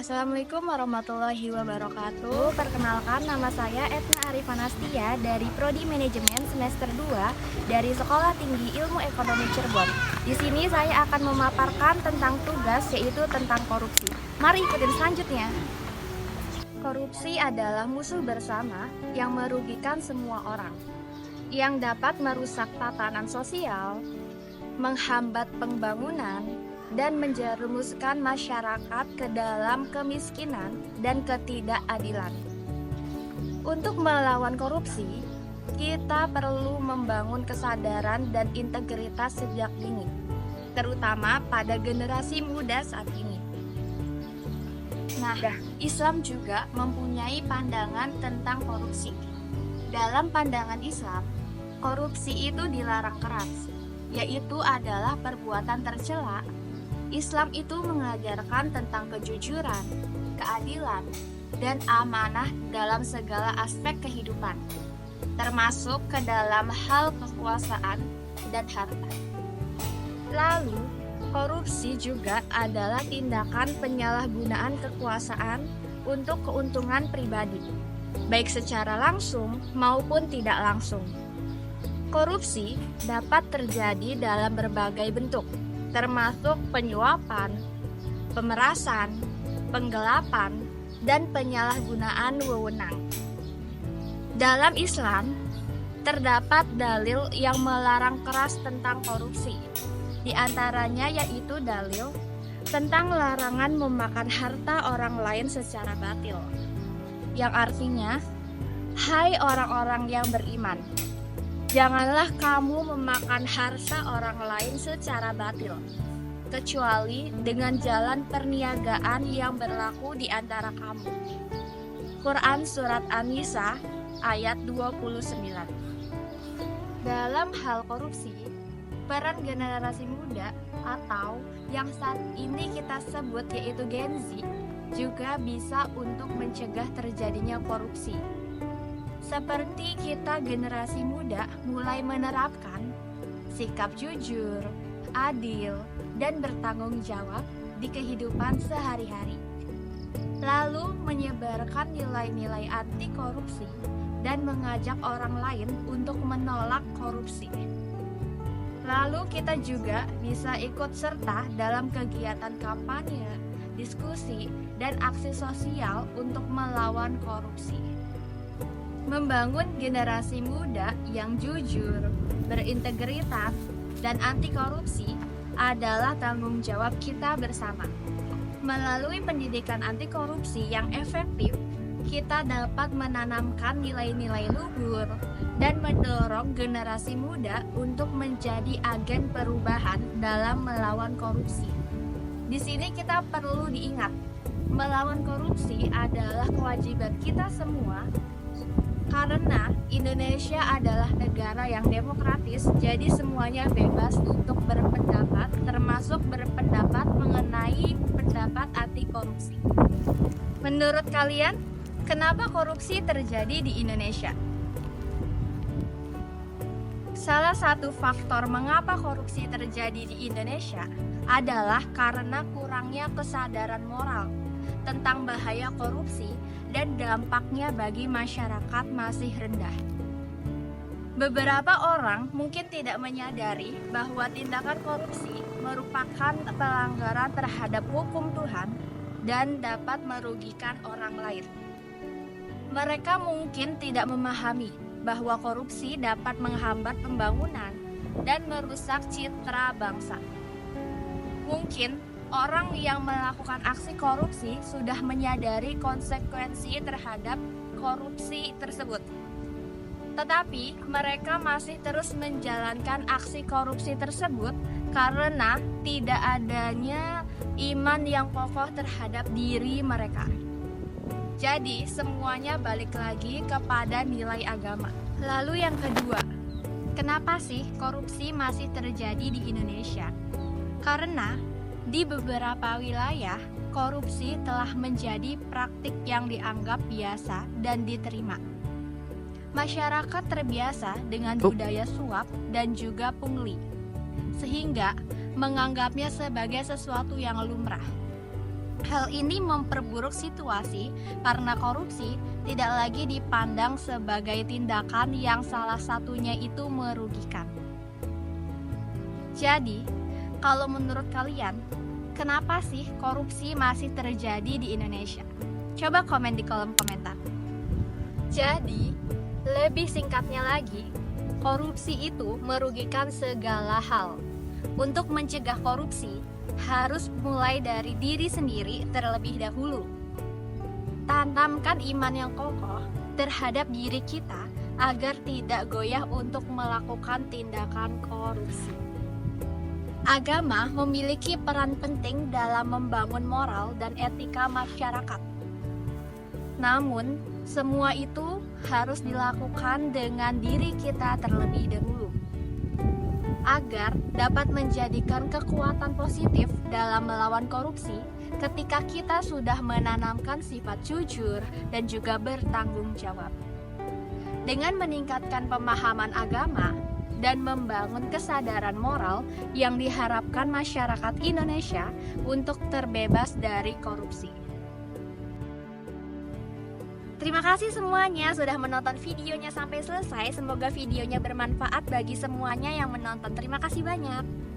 Assalamualaikum warahmatullahi wabarakatuh. Perkenalkan, nama saya Etna Arifanastia dari Prodi Manajemen semester 2 dari Sekolah Tinggi Ilmu Ekonomi Cirebon. Di sini saya akan memaparkan tentang tugas, yaitu tentang korupsi. Mari ikutin selanjutnya. Korupsi adalah musuh bersama yang merugikan semua orang, yang dapat merusak tatanan sosial, menghambat pembangunan, dan menjerumuskan masyarakat ke dalam kemiskinan dan ketidakadilan. Untuk melawan korupsi, kita perlu membangun kesadaran dan integritas sejak dini, terutama pada generasi muda saat ini. Nah, Islam juga mempunyai pandangan tentang korupsi. Dalam pandangan Islam, korupsi itu dilarang keras, yaitu adalah perbuatan tercela. Islam itu mengajarkan tentang kejujuran, keadilan, dan amanah dalam segala aspek kehidupan, termasuk ke dalam hal kekuasaan dan harta. Lalu, korupsi juga adalah tindakan penyalahgunaan kekuasaan untuk keuntungan pribadi, baik secara langsung maupun tidak langsung. Korupsi dapat terjadi dalam berbagai bentuk, termasuk penyuapan, pemerasan, penggelapan, dan penyalahgunaan wewenang. Dalam Islam, terdapat dalil yang melarang keras tentang korupsi. Di antaranya yaitu dalil tentang larangan memakan harta orang lain secara batil, yang artinya, hai orang-orang yang beriman, janganlah kamu memakan harta orang lain secara batil, kecuali dengan jalan perniagaan yang berlaku di antara kamu. Quran Surat An-Nisa ayat 29. Dalam hal korupsi, peran generasi muda atau yang saat ini kita sebut yaitu Gen Z juga bisa untuk mencegah terjadinya korupsi. Seperti kita generasi muda mulai menerapkan sikap jujur, adil, dan bertanggung jawab di kehidupan sehari-hari. Lalu menyebarkan nilai-nilai anti korupsi dan mengajak orang lain untuk menolak korupsi. Lalu kita juga bisa ikut serta dalam kegiatan kampanye, diskusi, dan aksi sosial untuk melawan korupsi. Membangun generasi muda yang jujur, berintegritas, dan anti korupsi adalah tanggung jawab kita bersama. Melalui pendidikan anti korupsi yang efektif, kita dapat menanamkan nilai-nilai luhur dan mendorong generasi muda untuk menjadi agen perubahan dalam melawan korupsi. Di sini kita perlu diingat, melawan korupsi adalah kewajiban kita semua. Karena Indonesia adalah negara yang demokratis, jadi semuanya bebas untuk berpendapat, termasuk berpendapat mengenai pendapat anti korupsi. Menurut kalian, kenapa korupsi terjadi di Indonesia? Salah satu faktor mengapa korupsi terjadi di Indonesia adalah karena kurangnya kesadaran moral tentang bahaya korupsi dan dampaknya bagi masyarakat masih rendah. Beberapa orang mungkin tidak menyadari bahwa tindakan korupsi merupakan pelanggaran terhadap hukum Tuhan dan dapat merugikan orang lain. Mereka mungkin tidak memahami bahwa korupsi dapat menghambat pembangunan dan merusak citra bangsa. Mungkin orang yang melakukan aksi korupsi sudah menyadari konsekuensi terhadap korupsi tersebut. Tetapi mereka masih terus menjalankan aksi korupsi tersebut karena tidak adanya iman yang kokoh terhadap diri mereka. Jadi semuanya balik lagi kepada nilai agama. Lalu yang kedua, kenapa sih korupsi masih terjadi di Indonesia? Karena di beberapa wilayah, korupsi telah menjadi praktik yang dianggap biasa dan diterima. Masyarakat terbiasa dengan budaya suap dan juga pungli, sehingga menganggapnya sebagai sesuatu yang lumrah. Hal ini memperburuk situasi karena korupsi tidak lagi dipandang sebagai tindakan yang salah satunya itu merugikan. Jadi, kalau menurut kalian, kenapa sih korupsi masih terjadi di Indonesia? Coba komen di kolom komentar. Jadi, lebih singkatnya lagi, korupsi itu merugikan segala hal. Untuk mencegah korupsi, harus mulai dari diri sendiri terlebih dahulu. Tanamkan iman yang kokoh terhadap diri kita agar tidak goyah untuk melakukan tindakan korupsi. Agama memiliki peran penting dalam membangun moral dan etika masyarakat. Namun, semua itu harus dilakukan dengan diri kita terlebih dahulu, agar dapat menjadikan kekuatan positif dalam melawan korupsi ketika kita sudah menanamkan sifat jujur dan juga bertanggung jawab. Dengan meningkatkan pemahaman agama dan membangun kesadaran moral yang diharapkan masyarakat Indonesia untuk terbebas dari korupsi. Terima kasih semuanya sudah menonton videonya sampai selesai. Semoga videonya bermanfaat bagi semuanya yang menonton. Terima kasih banyak.